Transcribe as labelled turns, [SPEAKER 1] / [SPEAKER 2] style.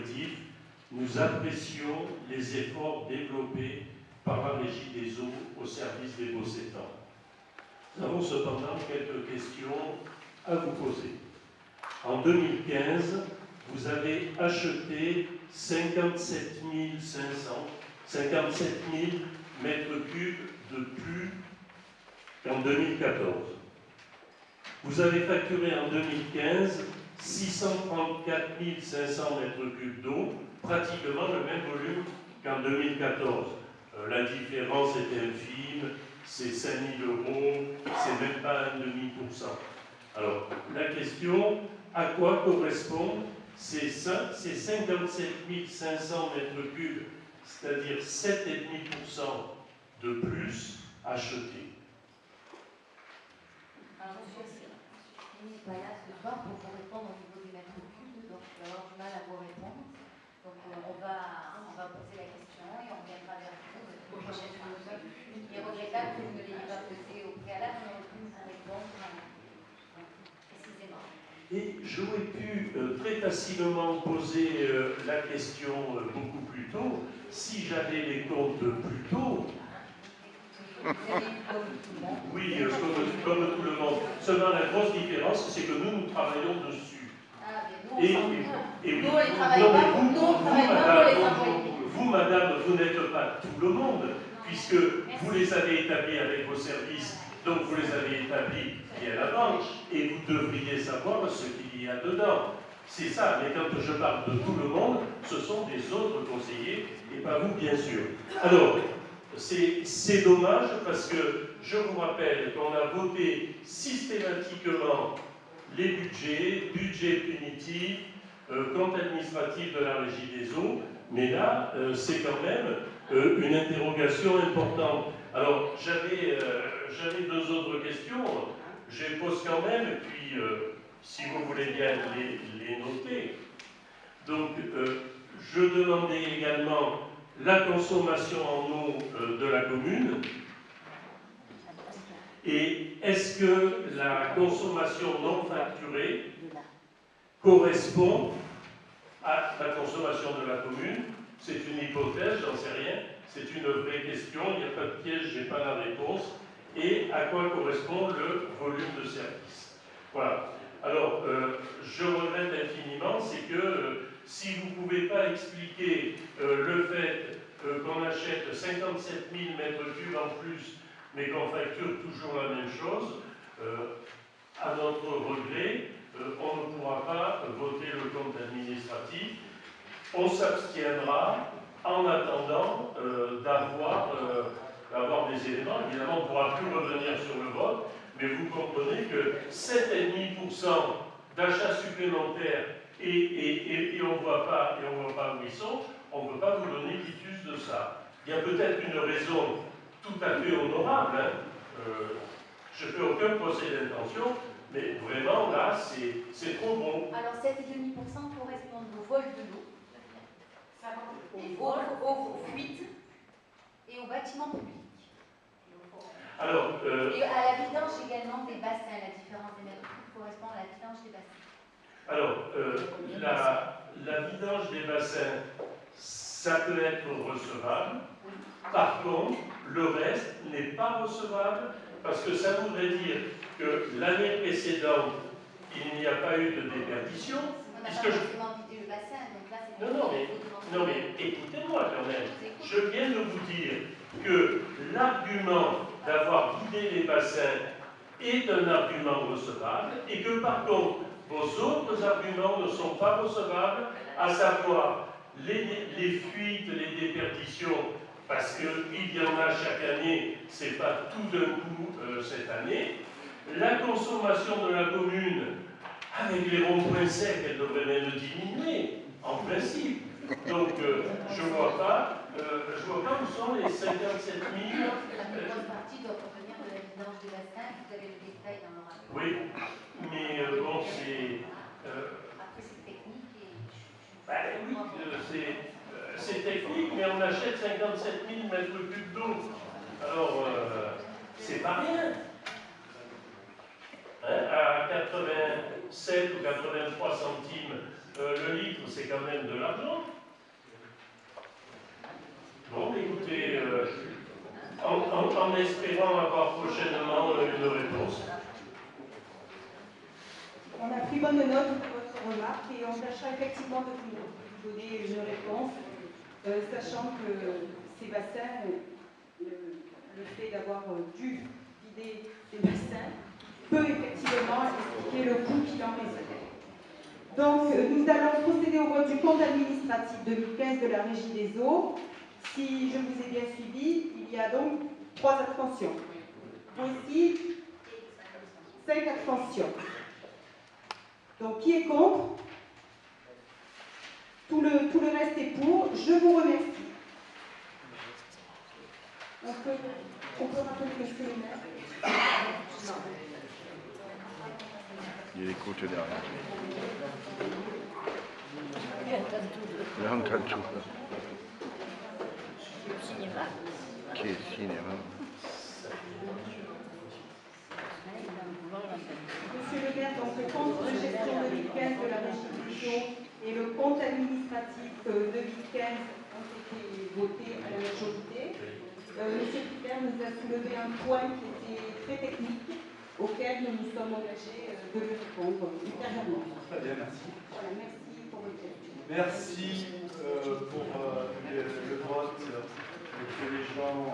[SPEAKER 1] collectif, nous apprécions les efforts développés par la Régie des eaux au service des Bossétans. Nous avons cependant quelques questions à vous poser. En 2015, vous avez acheté 57 000 mètres cubes de plus qu'en 2014. Vous avez facturé en 2015 634 500 mètres cubes d'eau, pratiquement le même volume qu'en 2014. La différence est infime, c'est 5 000 €, c'est même pas 1,5%. Alors, la question, à quoi correspondent ces 57 500 mètres cubes, c'est-à-dire 7,5% de plus achetés?
[SPEAKER 2] Alors, monsieur, il n'est pas là ce soir pour vous répondre au niveau des mètres cubes, donc je vais avoir du mal à vous répondre. Donc, on va poser la question et on viendra vers vous la prochaine fois. Il est regrettable que vous ne l'ayez pas posé au préalable, on aurait pu vous répondre précisément.
[SPEAKER 1] Et j'aurais pu très facilement poser la question beaucoup plus tôt, si j'avais les comptes plus tôt. Oui, comme tout le monde. Seulement la grosse différence, c'est que nous travaillons dessus. Vous, madame, vous n'êtes pas tout le monde, puisque vous les avez établis avec vos services, donc vous les avez établis bien avant, et vous devriez savoir ce qu'il y a dedans. C'est ça, mais quand je parle de tout le monde, ce sont des autres conseillers, et pas vous, bien sûr. Alors, c'est dommage, parce que je vous rappelle qu'on a voté systématiquement les budgets punitifs, compte administratif de la Régie des eaux, mais là, c'est quand même une interrogation importante. Alors, j'avais deux autres questions, je les pose quand même, et puis, si vous voulez bien les noter. Donc, je demandais également la consommation en eau de la commune, et est-ce que la consommation non facturée correspond à la consommation de la commune? C'est une hypothèse, j'en sais rien, c'est une vraie question, il n'y a pas de piège, je n'ai pas la réponse. Et à quoi correspond le volume de service? Voilà. Alors, je regrette infiniment, c'est que si vous ne pouvez pas expliquer le fait qu'on achète 57 000 mètres cubes en plus, mais qu'on facture toujours la même chose, à notre regret, on ne pourra pas voter le compte administratif. On s'abstiendra en attendant d'avoir des éléments. Évidemment, on ne pourra plus revenir sur le vote, mais vous comprenez que 7,5% d'achats supplémentaires et on ne voit pas où ils sont, on ne peut pas vous donner quitus de ça. Il y a peut-être une raison tout à fait honorable. Je ne fais aucun procès d'intention, mais vraiment là, c'est trop bon.
[SPEAKER 2] Alors 7,5% correspondent au vol de l'eau, aux fuites et aux bâtiments publics.
[SPEAKER 1] Alors,
[SPEAKER 2] et à la vidange également des bassins, la différence des mètres cubes correspond à la vidange des bassins.
[SPEAKER 1] Alors, la vidange des bassins, ça peut être recevable. Par contre, le reste n'est pas recevable parce que ça voudrait dire que l'année précédente, il n'y a pas eu de déperdition.
[SPEAKER 2] On n'a pas forcément vidé le bassin, donc là c'est...
[SPEAKER 1] Non, mais écoutez-moi quand même. Je viens de vous dire que l'argument d'avoir vidé les bassins est un argument recevable et que par contre, vos autres arguments ne sont pas recevables, à savoir les fuites, les déperditions, parce qu'il y en a chaque année, c'est pas tout d'un coup cette année. La consommation de la commune, avec les ronds-points secs, elle devrait même diminuer, en principe. Donc, je ne vois pas où sont les 57 000.
[SPEAKER 2] La plus grosse partie doit provenir de la vidange des bassins, vous avez le détail dans le rapport.
[SPEAKER 1] Oui, mais bon, c'est...
[SPEAKER 2] Après, c'est technique et...
[SPEAKER 1] oui, c'est technique, mais on achète 57 000 mètres cubes d'eau. Alors, c'est pas rien. Hein, à 80... 7 ou 83 centimes le litre, c'est quand même de l'argent. Bon, écoutez, en espérant avoir prochainement une réponse.
[SPEAKER 3] On a pris bonne note de votre remarque et on tâchera effectivement de vous donner une réponse, sachant que ces bassins, le fait d'avoir dû vider ces bassins, peut effectivement expliquer le coût qu'il en résulte. Donc, nous allons procéder au vote du compte administratif 2015 de la Régie des eaux. Si je vous ai bien suivi, il y a donc 3 abstentions. Aussi, 5 abstentions. Donc, qui est contre? Tout le reste est pour. Je vous remercie. On peut rappeler monsieur le maire?
[SPEAKER 4] Il y a les coachs derrière. Il entend tout.
[SPEAKER 2] Cinéma.
[SPEAKER 4] Qui est cinéma?
[SPEAKER 3] Monsieur le maire, donc le compte de gestion 2015 de la Régie des eaux et le compte administratif 2015 ont été votés à la majorité. Monsieur Piper nous a soulevé un point qui était très technique, auquel nous nous sommes engagés de le répondre ultérieurement.
[SPEAKER 5] Très bien, merci.
[SPEAKER 3] Voilà, merci pour votre question.
[SPEAKER 5] Merci pour le vote que les gens ont